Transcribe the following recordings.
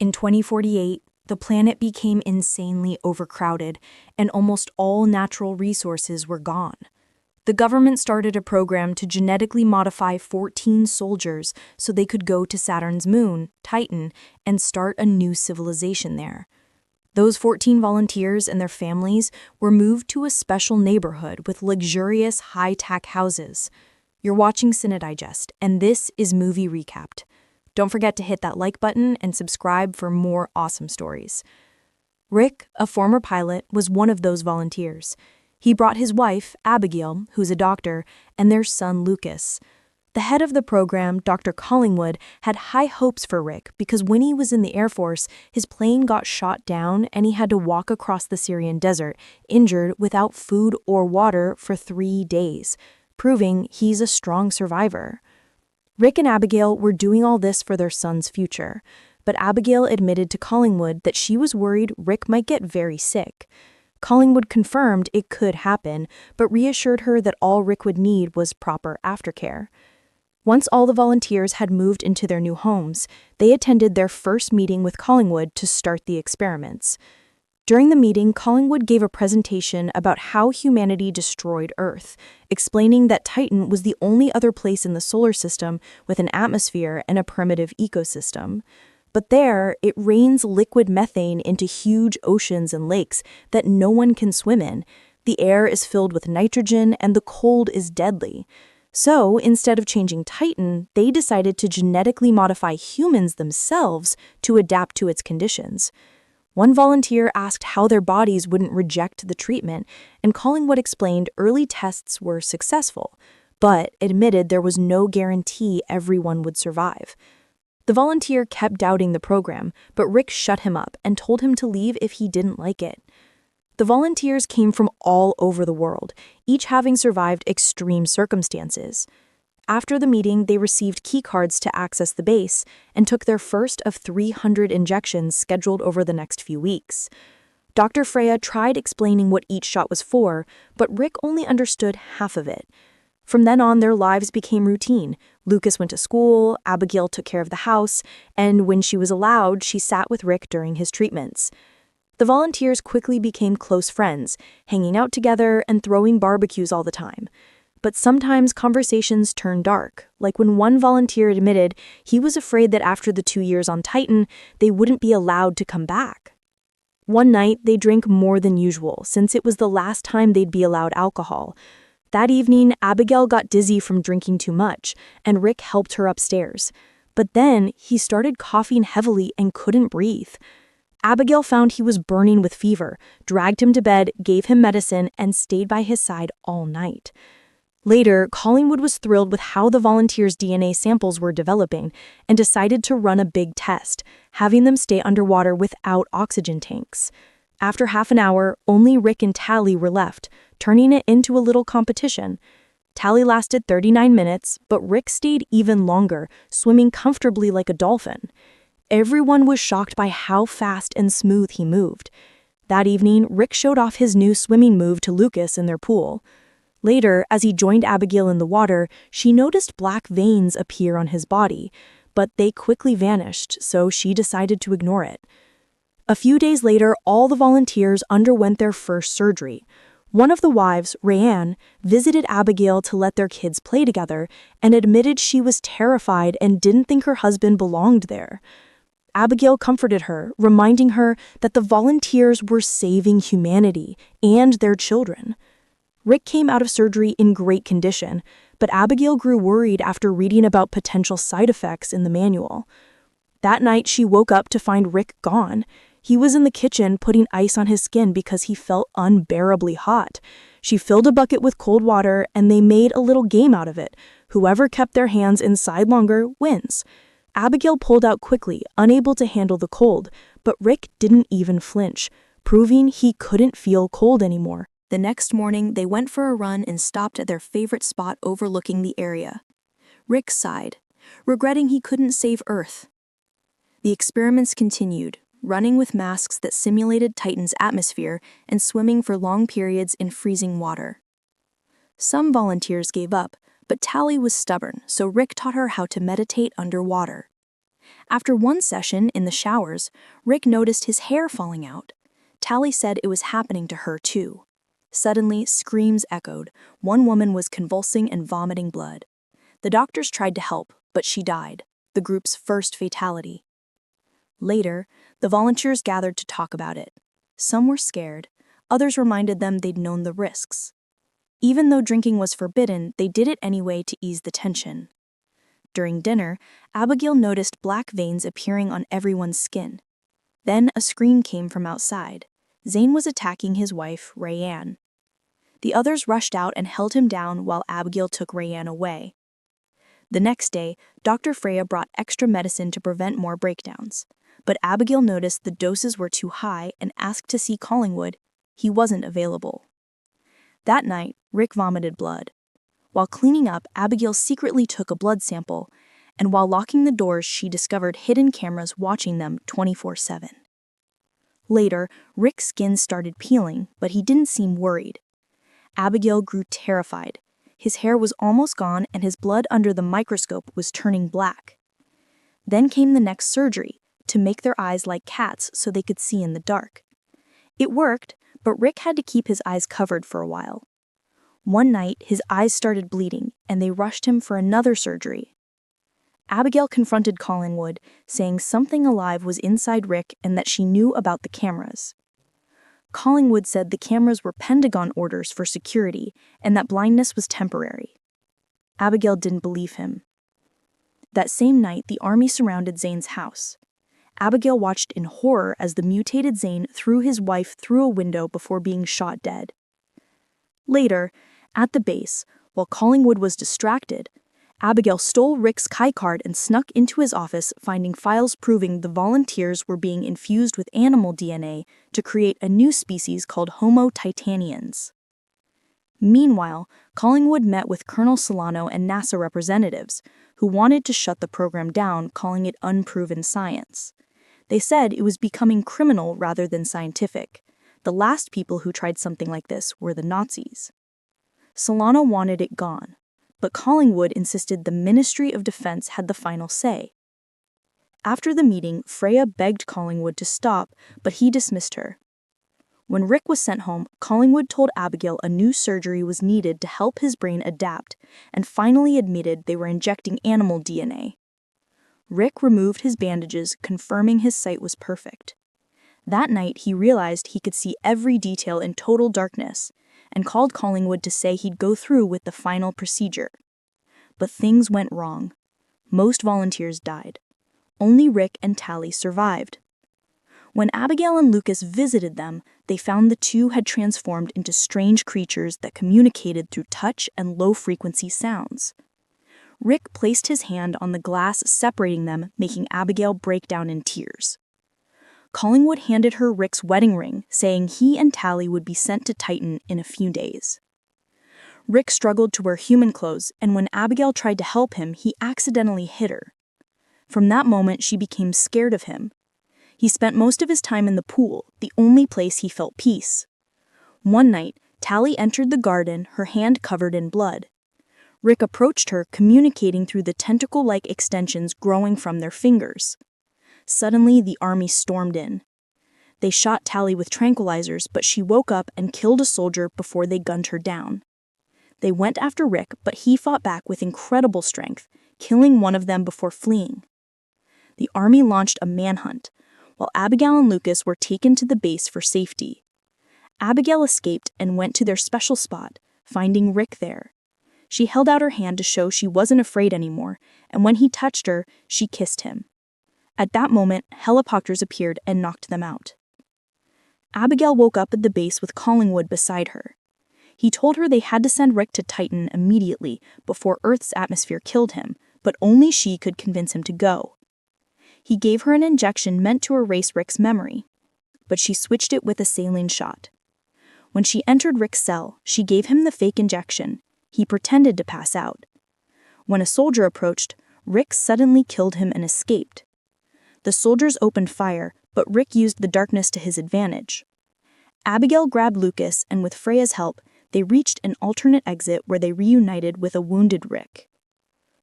In 2048, the planet became insanely overcrowded, and almost all natural resources were gone. The government started a program to genetically modify 14 soldiers so they could go to Saturn's moon, Titan, and start a new civilization there. Those 14 volunteers and their families were moved to a special neighborhood with luxurious, high-tech houses. You're watching CineDigest, and this is Movie Recapped. Don't forget to hit that like button and subscribe for more awesome stories. Rick, a former pilot, was one of those volunteers. He brought his wife, Abigail, who's a doctor, and their son, Lucas. The head of the program, Dr. Collingwood, had high hopes for Rick because when he was in the Air Force, his plane got shot down and he had to walk across the Syrian desert, injured without food or water for 3 days, proving he's a strong survivor. Rick and Abigail were doing all this for their son's future, but Abigail admitted to Collingwood that she was worried Rick might get very sick. Collingwood confirmed it could happen, but reassured her that all Rick would need was proper aftercare. Once all the volunteers had moved into their new homes, they attended their first meeting with Collingwood to start the experiments. During the meeting, Collingwood gave a presentation about how humanity destroyed Earth, explaining that Titan was the only other place in the solar system with an atmosphere and a primitive ecosystem. But there, it rains liquid methane into huge oceans and lakes that no one can swim in. The air is filled with nitrogen, and the cold is deadly. So, instead of changing Titan, they decided to genetically modify humans themselves to adapt to its conditions. One volunteer asked how their bodies wouldn't reject the treatment, and Collingwood explained early tests were successful, but admitted there was no guarantee everyone would survive. The volunteer kept doubting the program, but Rick shut him up and told him to leave if he didn't like it. The volunteers came from all over the world, each having survived extreme circumstances. After the meeting, they received key cards to access the base and took their first of 300 injections scheduled over the next few weeks. Dr. Freya tried explaining what each shot was for, but Rick only understood half of it. From then on, their lives became routine. Lucas went to school, Abigail took care of the house, and when she was allowed, she sat with Rick during his treatments. The volunteers quickly became close friends, hanging out together and throwing barbecues all the time. But sometimes conversations turned dark, like when one volunteer admitted he was afraid that after the 2 years on Titan, they wouldn't be allowed to come back. One night, they drank more than usual, since it was the last time they'd be allowed alcohol. That evening, Abigail got dizzy from drinking too much, and Rick helped her upstairs. But then, he started coughing heavily and couldn't breathe. Abigail found he was burning with fever, dragged him to bed, gave him medicine, and stayed by his side all night. Later, Collingwood was thrilled with how the volunteers' DNA samples were developing and decided to run a big test, having them stay underwater without oxygen tanks. After half an hour, only Rick and Tally were left, turning it into a little competition. Tally lasted 39 minutes, but Rick stayed even longer, swimming comfortably like a dolphin. Everyone was shocked by how fast and smooth he moved. That evening, Rick showed off his new swimming move to Lucas in their pool. Later, as he joined Abigail in the water, she noticed black veins appear on his body, but they quickly vanished, so she decided to ignore it. A few days later, all the volunteers underwent their first surgery. One of the wives, Rayanne, visited Abigail to let their kids play together and admitted she was terrified and didn't think her husband belonged there. Abigail comforted her, reminding her that the volunteers were saving humanity and their children. Rick came out of surgery in great condition, but Abigail grew worried after reading about potential side effects in the manual. That night, she woke up to find Rick gone. He was in the kitchen putting ice on his skin because he felt unbearably hot. She filled a bucket with cold water and they made a little game out of it. Whoever kept their hands inside longer wins. Abigail pulled out quickly, unable to handle the cold, but Rick didn't even flinch, proving he couldn't feel cold anymore. The next morning, they went for a run and stopped at their favorite spot overlooking the area. Rick sighed, regretting he couldn't save Earth. The experiments continued, running with masks that simulated Titan's atmosphere and swimming for long periods in freezing water. Some volunteers gave up, but Tally was stubborn, so Rick taught her how to meditate underwater. After one session in the showers, Rick noticed his hair falling out. Tally said it was happening to her too. Suddenly, screams echoed. One woman was convulsing and vomiting blood. The doctors tried to help, but she died, the group's first fatality. Later, the volunteers gathered to talk about it. Some were scared, others reminded them they'd known the risks. Even though drinking was forbidden, they did it anyway to ease the tension. During dinner, Abigail noticed black veins appearing on everyone's skin. Then a scream came from outside. Zane was attacking his wife, Rayanne. The others rushed out and held him down while Abigail took Rayanne away. The next day, Dr. Freya brought extra medicine to prevent more breakdowns. But Abigail noticed the doses were too high and asked to see Collingwood. He wasn't available. That night, Rick vomited blood. While cleaning up, Abigail secretly took a blood sample, and while locking the doors, she discovered hidden cameras watching them 24/7. Later, Rick's skin started peeling, but he didn't seem worried. Abigail grew terrified. His hair was almost gone and his blood under the microscope was turning black. Then came the next surgery, to make their eyes like cats so they could see in the dark. It worked, but Rick had to keep his eyes covered for a while. One night, his eyes started bleeding, and they rushed him for another surgery. Abigail confronted Collingwood, saying something alive was inside Rick and that she knew about the cameras. Collingwood said the cameras were Pentagon orders for security and that blindness was temporary. Abigail didn't believe him. That same night, the army surrounded Zane's house. Abigail watched in horror as the mutated Zane threw his wife through a window before being shot dead. Later, at the base, while Collingwood was distracted, Abigail stole Rick's Kai card and snuck into his office, finding files proving the volunteers were being infused with animal DNA to create a new species called Homo titanians. Meanwhile, Collingwood met with Colonel Solano and NASA representatives, who wanted to shut the program down, calling it unproven science. They said it was becoming criminal rather than scientific. The last people who tried something like this were the Nazis. Solano wanted it gone, but Collingwood insisted the Ministry of Defense had the final say. After the meeting, Freya begged Collingwood to stop, but he dismissed her. When Rick was sent home, Collingwood told Abigail a new surgery was needed to help his brain adapt, and finally admitted they were injecting animal DNA. Rick removed his bandages, confirming his sight was perfect. That night, he realized he could see every detail in total darkness, and called Collingwood to say he'd go through with the final procedure. But things went wrong. Most volunteers died. Only Rick and Tally survived. When Abigail and Lucas visited them, they found the two had transformed into strange creatures that communicated through touch and low-frequency sounds. Rick placed his hand on the glass separating them, making Abigail break down in tears. Collingwood handed her Rick's wedding ring, saying he and Tally would be sent to Titan in a few days. Rick struggled to wear human clothes, and when Abigail tried to help him, he accidentally hit her. From that moment, she became scared of him. He spent most of his time in the pool, the only place he felt peace. One night, Tally entered the garden, her hand covered in blood. Rick approached her, communicating through the tentacle-like extensions growing from their fingers. Suddenly, the army stormed in. They shot Tally with tranquilizers, but she woke up and killed a soldier before they gunned her down. They went after Rick, but he fought back with incredible strength, killing one of them before fleeing. The army launched a manhunt, while Abigail and Lucas were taken to the base for safety. Abigail escaped and went to their special spot, finding Rick there. She held out her hand to show she wasn't afraid anymore, and when he touched her, she kissed him. At that moment, helicopters appeared and knocked them out. Abigail woke up at the base with Collingwood beside her. He told her they had to send Rick to Titan immediately before Earth's atmosphere killed him, but only she could convince him to go. He gave her an injection meant to erase Rick's memory, but she switched it with a saline shot. When she entered Rick's cell, she gave him the fake injection. He pretended to pass out. When a soldier approached, Rick suddenly killed him and escaped. The soldiers opened fire, but Rick used the darkness to his advantage. Abigail grabbed Lucas, and with Freya's help, they reached an alternate exit where they reunited with a wounded Rick.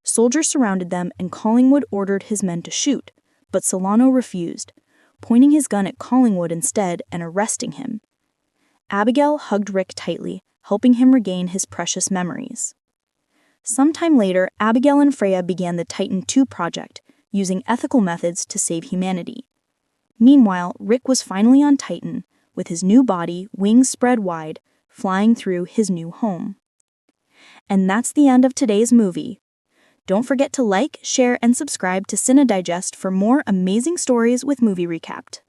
Soldiers surrounded them and Collingwood ordered his men to shoot, but Solano refused, pointing his gun at Collingwood instead and arresting him. Abigail hugged Rick tightly, helping him regain his precious memories. Sometime later, Abigail and Freya began the Titan II project, using ethical methods to save humanity. Meanwhile, Rick was finally on Titan, with his new body, wings spread wide, flying through his new home. And that's the end of today's movie. Don't forget to like, share, and subscribe to CineDigest for more amazing stories with Movie Recapped.